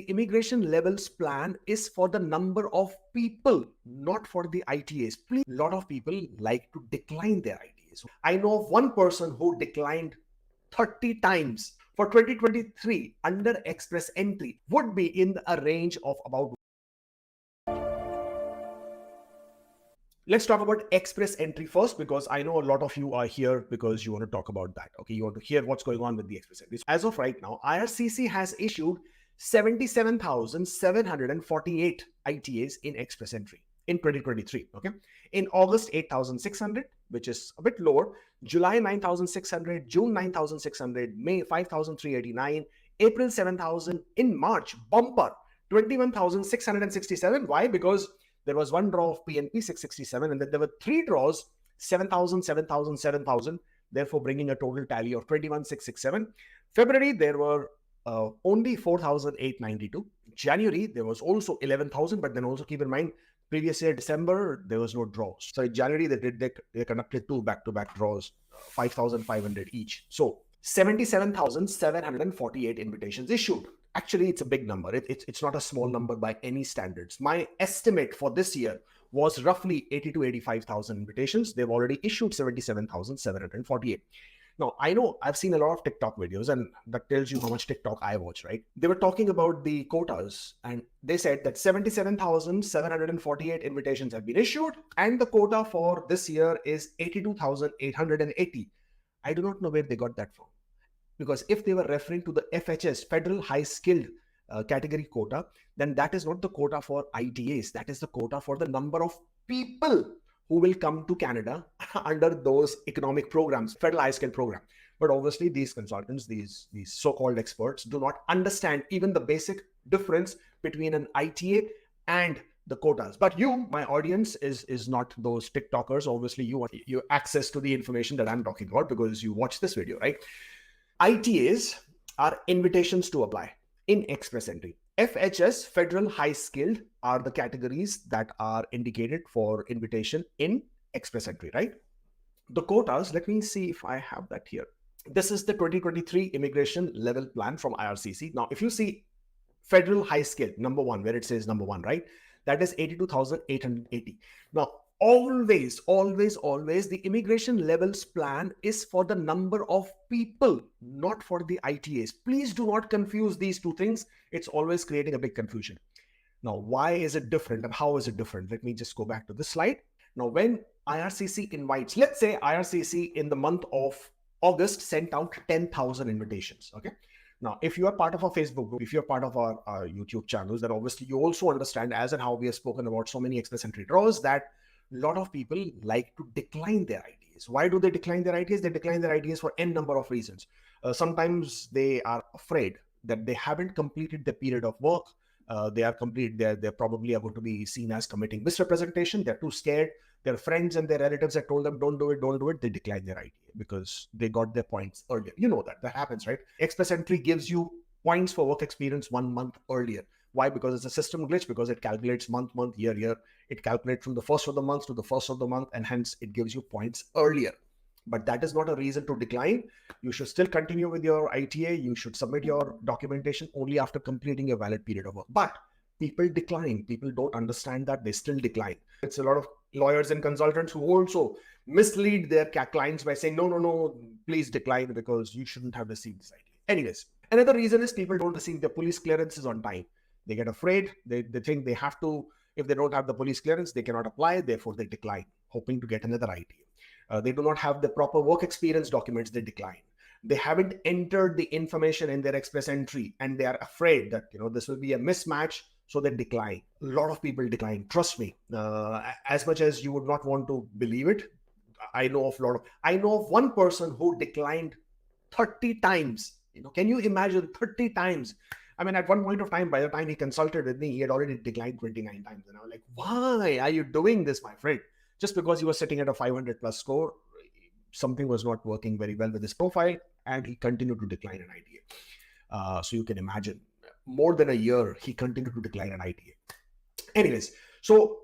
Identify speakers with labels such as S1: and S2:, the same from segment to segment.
S1: The immigration levels plan is for the number of people, not for the ITAs. Please, a lot of people like to decline their ITAs. I know of one person who declined 30 times. For 2023, under express entry would be in a range of about. Let's talk about express entry first, because I know a lot of you are here because you want to talk about that. Okay, you want to hear what's going on with the express entry. As of right now, IRCC has issued 77,748 ITAs in express entry in 2023. Okay, in August 8,600, which is a bit lower. July 9,600, June 9,600, May 5,389, April 7,000, in March bumper 21,667. Why? Because there was one draw of PNP 667, and then there were three draws 7,000, 7,000, 7,000, therefore bringing a total tally of 21,667. February there were only 4,892. January there was also 11,000, but then also keep in mind previous year December there was no draws. So in January they conducted two back-to-back draws, 5,500 each. So 77,748 invitations issued. Actually, it's a big number. It's not a small number by any standards. My estimate for this year was roughly 80 to 85,000 invitations. They've already issued 77,748. Now, I know I've seen a lot of TikTok videos, and that tells you how much TikTok I watch, right? They were talking about the quotas, and they said that 77,748 invitations have been issued, and the quota for this year is 82,880. I do not know where they got that from. Because if they were referring to the FHS, Federal High Skilled category quota, then that is not the quota for ITAs. That is the quota for the number of people who will come to Canada under those economic programs, Federal High Skilled program. But obviously these consultants, these so-called experts do not understand even the basic difference between an ITA and the quotas. But you, my audience, is not those TikTokers. Obviously you want your access to the information that I'm talking about because you watch this video, right? ITAs are invitations to apply in express entry. FHS, Federal High Skilled, are the categories that are indicated for invitation in express entry, right? The quotas, let me see if I have that here. This is the 2023 immigration level plan from IRCC. Now, if you see Federal High Skilled, number one, where it says number one, right? That is 82,880. Now, always, the immigration levels plan is for the number of people, not for the ITAs. Please do not confuse these two things. It's always creating a big confusion. Now, why is it different and how is it different? Let me just go back to this slide. Now, when IRCC invites, let's say IRCC in the month of August sent out 10,000 invitations, okay? Now, if you are part of our Facebook group, if you're part of our YouTube channels, then obviously you also understand, as and how we have spoken about so many express entry draws, that a lot of people like to decline their ITAs. Why do they decline their ITAs? They decline their ITAs for n number of reasons. Sometimes they are afraid that they haven't completed the period of work. They probably are going to be seen as committing misrepresentation. They're too scared. Their friends and their relatives have told them, don't do it. They decline their ITA because they got their points earlier. You know that happens, right? Express entry gives you points for work experience 1 month earlier. Why? Because it's a system glitch, because it calculates month, year. It calculates from the first of the month to the first of the month, and hence it gives you points earlier. But that is not a reason to decline. You should still continue with your ITA. You should submit your documentation only after completing a valid period of work. But people decline. People don't understand that. They still decline. It's a lot of lawyers and consultants who also mislead their clients by saying, no, please decline because you shouldn't have received this ITA. Anyways, another reason is people don't receive their police clearances on time. They get afraid. They think they have to, if they don't have the police clearance, they cannot apply. Therefore, they decline, hoping to get another ITA. They do not have the proper work experience documents. They decline. They haven't entered the information in their express entry, and they are afraid that this will be a mismatch, so they decline. A lot of people decline. Trust me. As much as you would not want to believe it, I know of one person who declined 30 times. Can you imagine 30 times? I mean, at one point of time, by the time he consulted with me, he had already declined 29 times. And I was like, why are you doing this, my friend? Just because he was sitting at a 500 plus score, something was not working very well with his profile, and he continued to decline an ITA. So you can imagine, more than a year, he continued to decline an ITA. Anyways, so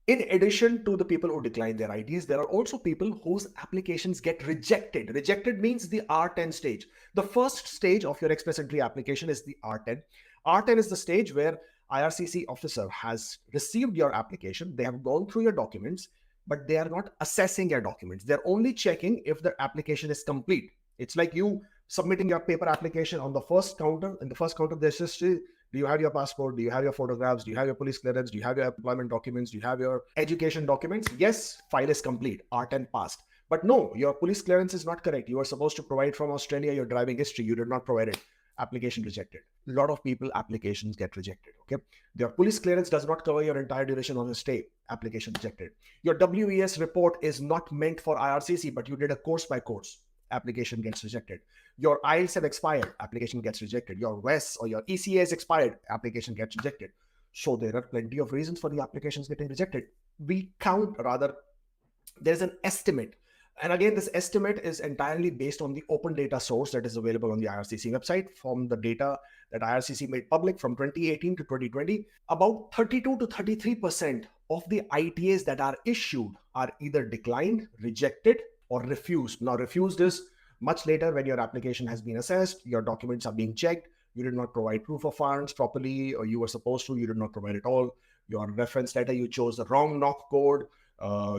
S1: in addition to the people who decline their ITs, there are also people whose applications get rejected. Rejected means the R10 stage. The first stage of your express entry application is the R10. R10 is the stage where IRCC officer has received your application. They have gone through your documents, but they are not assessing your documents. They're only checking if the application is complete. It's like you submitting your paper application on the first counter. In the first counter, there's just, do you have your passport? Do you have your photographs? Do you have your police clearance? Do you have your employment documents? Do you have your education documents? Yes, file is complete. R10 passed. But no, your police clearance is not correct. You are supposed to provide from Australia your driving history. You did not provide it. Application rejected. A lot of people, applications get rejected. Okay. Your police clearance does not cover your entire duration of the stay. Application rejected. Your WES report is not meant for IRCC, but you did a course by course. Application gets rejected. Your IELTS have expired. Application gets rejected. Your WES or your ECA is expired. Application gets rejected. So there are plenty of reasons for the applications getting rejected. We count, rather, there's an estimate. And again, this estimate is entirely based on the open data source that is available on the IRCC website. From the data that IRCC made public from 2018 to 2020, about 32 to 33% of the ITAs that are issued are either declined, rejected, or refused. Now, refused is much later when your application has been assessed, your documents are being checked, you did not provide proof of funds properly, or you were supposed to, you did not provide it all. Your reference letter, you chose the wrong knock code.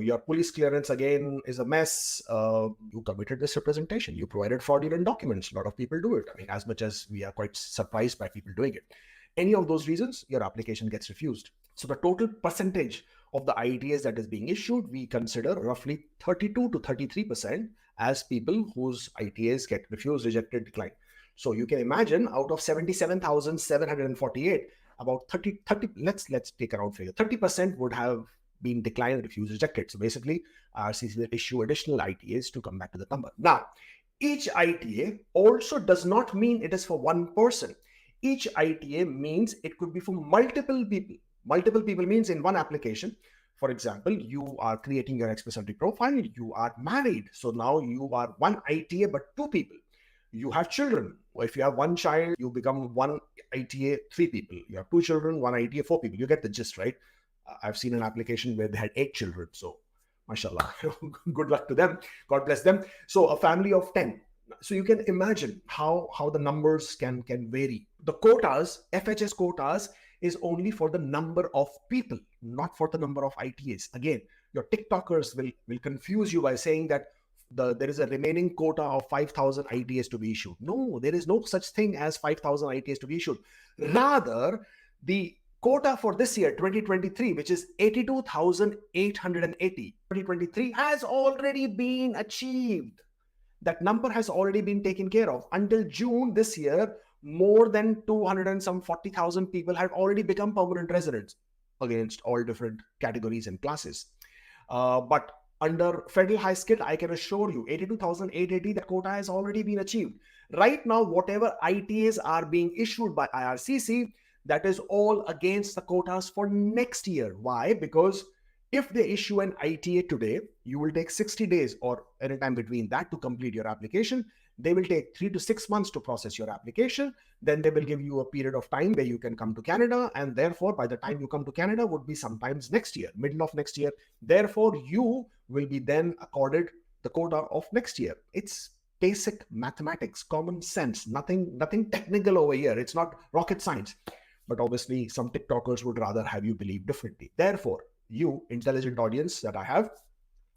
S1: Your police clearance again is a mess. You committed misrepresentation. You provided fraudulent documents. A lot of people do it. I mean, as much as we are quite surprised by people doing it. Any of those reasons, your application gets refused. So the total percentage of the ITAs that is being issued, we consider roughly 32 to 33% as people whose ITAs get refused, rejected, declined. So you can imagine out of 77,748, about 30, let's take a round figure, 30% would have been declined, refused, rejected. So basically, IRCC will issue additional ITAs to come back to the number. Now, each ITA also does not mean it is for one person. Each ITA means it could be for multiple people. Multiple people means in one application. For example, you are creating your Express Entry profile, you are married. So now you are one ITA, but two people. You have children. If you have one child, you become one ITA, three people. You have two children, one ITA, four people. You get the gist, right? I've seen an application where they had 8 children. So, mashallah, good luck to them. God bless them. So a family of 10. So you can imagine how the numbers can vary. The quotas, FHS quotas, is only for the number of people, not for the number of ITAs. Again, your TikTokers will confuse you by saying that there is a remaining quota of 5,000 ITAs to be issued. No, there is no such thing as 5,000 ITAs to be issued. Rather, the quota for this year, 2023, which is 82,880, 2023 has already been achieved. That number has already been taken care of. Until June this year, more than 240,000 people have already become permanent residents against all different categories and classes. But under federal high skilled, I can assure you, 82,880, that quota has already been achieved. Right now, whatever ITAs are being issued by IRCC, that is all against the quotas for next year. Why? Because if they issue an ITA today, you will take 60 days or any time between that to complete your application. They will take 3 to 6 months to process your application. Then they will give you a period of time where you can come to Canada. And therefore, by the time you come to Canada would be sometimes next year, middle of next year. Therefore, you will be then accorded the quota of next year. It's basic mathematics, common sense, nothing technical over here. It's not rocket science. But obviously, some TikTokers would rather have you believe differently. Therefore, you, intelligent audience that I have,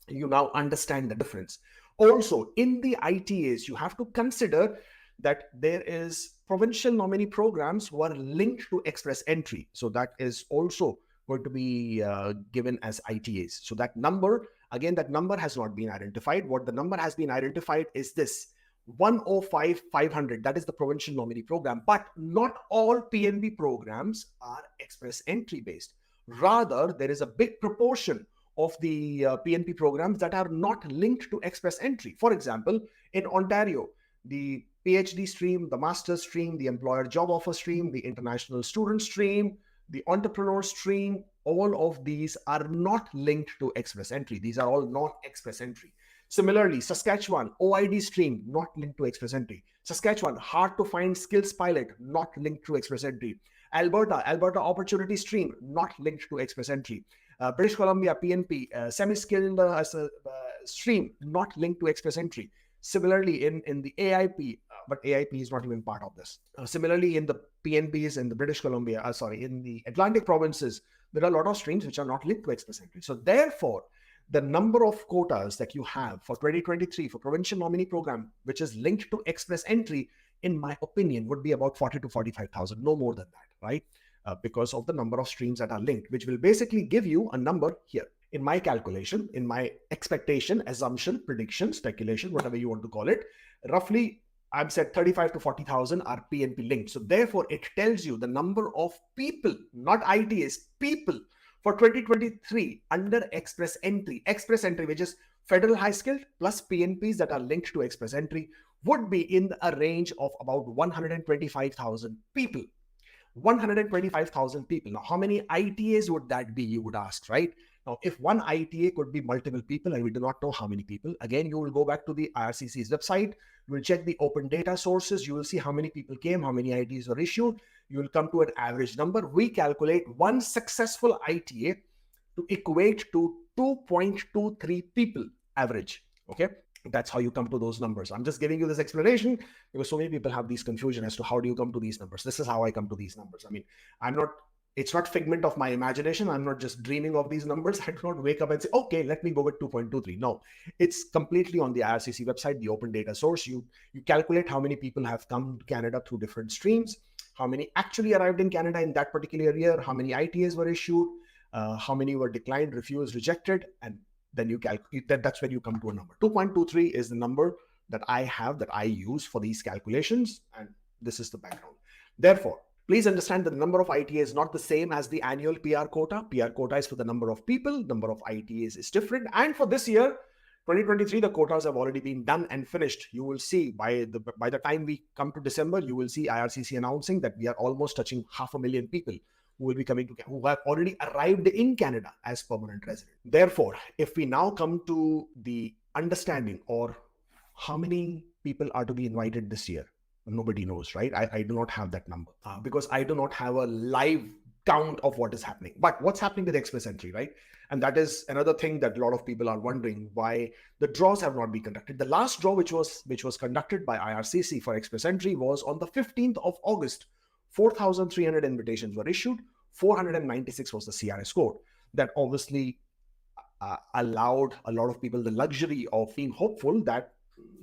S1: you now understand the difference. Also, in the ITAs, you have to consider that there is provincial nominee programs who are linked to express entry. So that is also going to be given as ITAs. So that number, again, that number has not been identified. What the number has been identified is this. 105,500, that is the provincial nominee program. But not all PNB programs are express entry based. Rather, there is a big proportion of the PNP programs that are not linked to express entry. For example, in Ontario, the PhD stream, the master's stream, the employer job offer stream, the international student stream, the entrepreneur stream, all of these are not linked to express entry. These are all non-express entry. Similarly, Saskatchewan, OID stream, not linked to express entry. Saskatchewan, hard to find skills pilot, not linked to express entry. Alberta opportunity stream, not linked to express entry. British Columbia, PNP, semi-skilled stream, not linked to express entry. Similarly, in the AIP, but AIP is not even part of this. Similarly, in the PNPs in the British Columbia, in the Atlantic provinces, there are a lot of streams which are not linked to express entry. So therefore, the number of quotas that you have for 2023 for provincial nominee program, which is linked to express entry, in my opinion, would be about 40 to 45,000, no more than that, right? Because of the number of streams that are linked, which will basically give you a number here. In my calculation, in my expectation, assumption, prediction, speculation, whatever you want to call it, roughly I've said 35 to 40,000 are PNP linked. So therefore, it tells you the number of people, not ITAs, people for 2023 under express entry, which is federal high skilled plus PNPs that are linked to express entry, would be in a range of about 125,000 people. 125,000 people. Now, how many ITAs would that be, you would ask, right? Now, if one ITA could be multiple people, and we do not know how many people, again, you will go back to the IRCC's website, you will check the open data sources, you will see how many people came, how many ITAs were issued, you will come to an average number. We calculate one successful ITA to equate to 2.23 people average, okay? That's how you come to those numbers. I'm just giving you this explanation because so many people have these confusion as to how do you come to these numbers. This is how I come to these numbers. I mean, it's not figment of my imagination. I'm not just dreaming of these numbers. I do not wake up and say, okay, let me go with 2.23. No, it's completely on the IRCC website, the open data source. You calculate how many people have come to Canada through different streams, how many actually arrived in Canada in that particular year, how many ITAs were issued, how many were declined, refused, rejected, and then you calculate that. That's when you come to a number. 2.23 is the number that I have, that I use for these calculations, and this is the background. Therefore, please understand that the number of ITA is not the same as the annual PR quota. PR quota is for the number of people, number of ITAs is different. And for this year, 2023, the quotas have already been done and finished. You will see by the time we come to December, you will see IRCC announcing that we are almost touching 500,000 people who will be coming to, who have already arrived in Canada as permanent resident. Therefore, if we now come to the understanding or how many people are to be invited this year, nobody knows, right? I do not have that number because I do not have a live count of what is happening. But what's happening with express entry, right? And that is another thing that a lot of people are wondering, why the draws have not been conducted. The last draw, which was conducted by IRCC for express entry, was on the 15th of August. 4,300 invitations were issued. 496 was the CRS code. That obviously allowed a lot of people the luxury of being hopeful that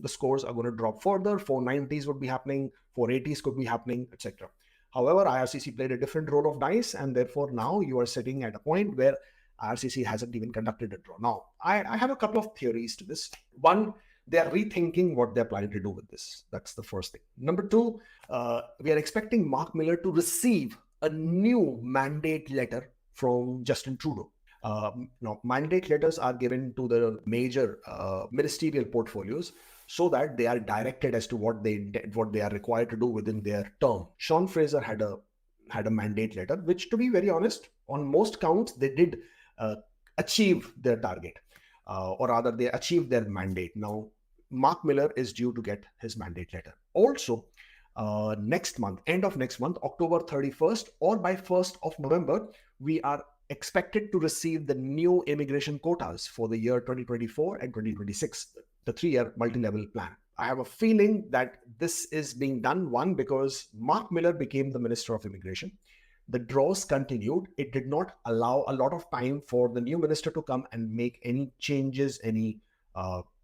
S1: the scores are going to drop further. 490s would be happening, 480s could be happening, etc. However, IRCC played a different roll of dice, and therefore now you are sitting at a point where IRCC hasn't even conducted a draw. Now, I have a couple of theories to this. One, they are rethinking what they're planning to do with this. That's the first thing. Number two, we are expecting Mark Miller to receive a new mandate letter from Justin Trudeau. Now, mandate letters are given to the major ministerial portfolios so that they are directed as to what they are required to do within their term. Sean Fraser had a mandate letter, which, to be very honest, on most counts, they did achieve their target, or rather, they achieved their mandate. Now, Mark Miller is due to get his mandate letter. Also, next month, end of next month, October 31st, or by 1st of November, we are expected to receive the new immigration quotas for the year 2024 and 2026, the 3-year multi-level plan. I have a feeling that this is being done, one, because Mark Miller became the Minister of Immigration. The draws continued. It did not allow a lot of time for the new minister to come and make any changes, any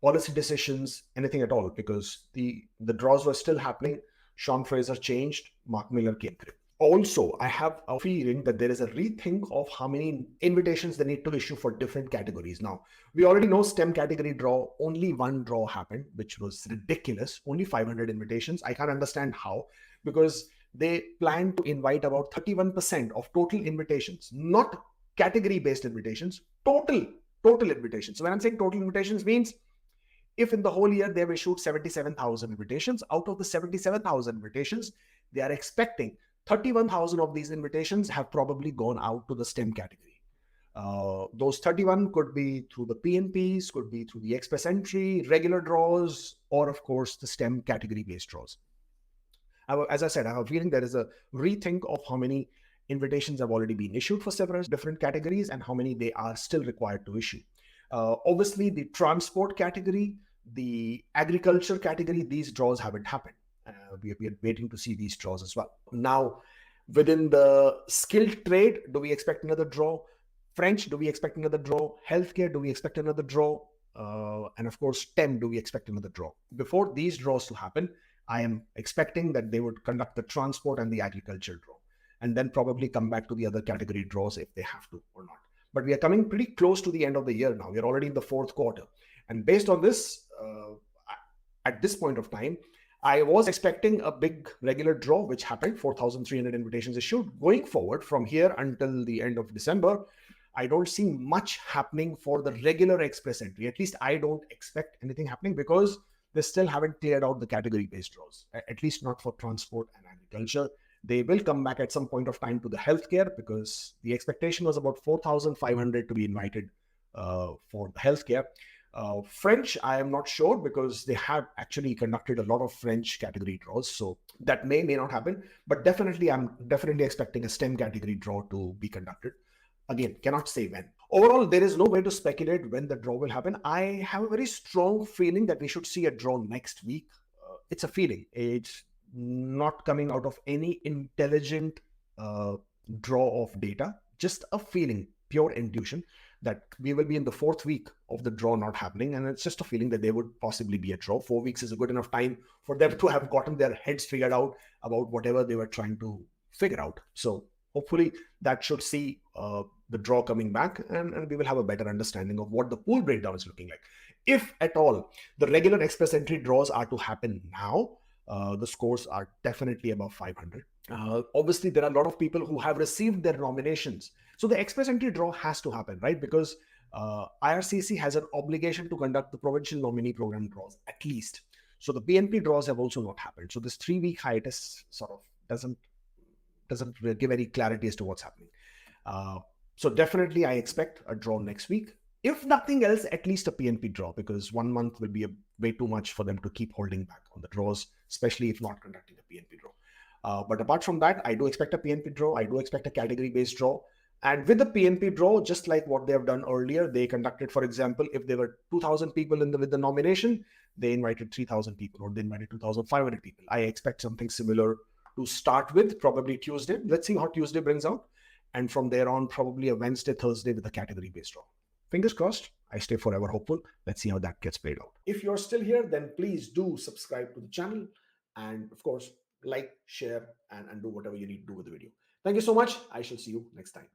S1: policy decisions, anything at all, because the draws were still happening. Sean Fraser changed, Mark Miller came through. Also, I have a feeling that there is a rethink of how many invitations they need to issue for different categories. Now, we already know STEM category draw, only one draw happened, which was ridiculous, only 500 invitations. I can't understand how, because they plan to invite about 31% of total invitations, not category-based invitations, total invitations. So when I'm saying total invitations means if in the whole year they've issued 77,000 invitations, out of the 77,000 invitations, they are expecting 31,000 of these invitations have probably gone out to the STEM category. Those 31 could be through the PNPs, could be through the express entry, regular draws, or of course the STEM category-based draws. As I said, I have a feeling there is a rethink of how many invitations have already been issued for several different categories and how many they are still required to issue. Obviously, the transport category, the agriculture category, these draws haven't happened. We are waiting to see these draws as well. Now, within the skilled trade, do we expect another draw? French, do we expect another draw? Healthcare, do we expect another draw? And of course, STEM, do we expect another draw? Before these draws to happen, I am expecting that they would conduct the transport and the agriculture draw, and then probably come back to the other category draws if they have to or not. But we are coming pretty close to the end of the year now. We're already in the fourth quarter. And based on this, at this point of time, I was expecting a big regular draw, which happened, 4,300 invitations issued. Going forward from here until the end of December, I don't see much happening for the regular express entry. At least I don't expect anything happening because they still haven't cleared out the category-based draws, at least not for transport and agriculture. They will come back at some point of time to the healthcare because the expectation was about 4,500 to be invited for the healthcare. French, I am not sure because they have actually conducted a lot of French category draws. So that may not happen, but definitely I'm definitely expecting a STEM category draw to be conducted. Again, cannot say when. Overall, there is no way to speculate when the draw will happen. I have a very strong feeling that we should see a draw next week. It's a feeling. It's not coming out of any intelligent draw of data, just a feeling, pure intuition that we will be in the fourth week of the draw not happening. And it's just a feeling that there would possibly be a draw. 4 weeks is a good enough time for them to have gotten their heads figured out about whatever they were trying to figure out. So hopefully that should see the draw coming back, and we will have a better understanding of what the pool breakdown is looking like. If at all the regular express entry draws are to happen now, the scores are definitely above 500. Obviously, there are a lot of people who have received their nominations. So the express entry draw has to happen, right? Because IRCC has an obligation to conduct the provincial nominee program draws at least. So the PNP draws have also not happened. So this 3-week hiatus sort of doesn't give any clarity as to what's happening. So definitely I expect a draw next week. If nothing else, at least a PNP draw, because 1 month will be way too much for them to keep holding back on the draws, especially if not conducting a PNP draw. But apart from that, I do expect a PNP draw. I do expect a category-based draw. And with the PNP draw, just like what they have done earlier, they conducted, for example, if there were 2,000 people with the nomination, they invited 3,000 people, or they invited 2,500 people. I expect something similar to start with, probably Tuesday. Let's see how Tuesday brings out. And from there on, probably a Wednesday, Thursday with a category-based draw. Fingers crossed. I stay forever hopeful. Let's see how that gets played out. If you're still here, then please do subscribe to the channel. And of course, like, share, and do whatever you need to do with the video. Thank you so much. I shall see you next time.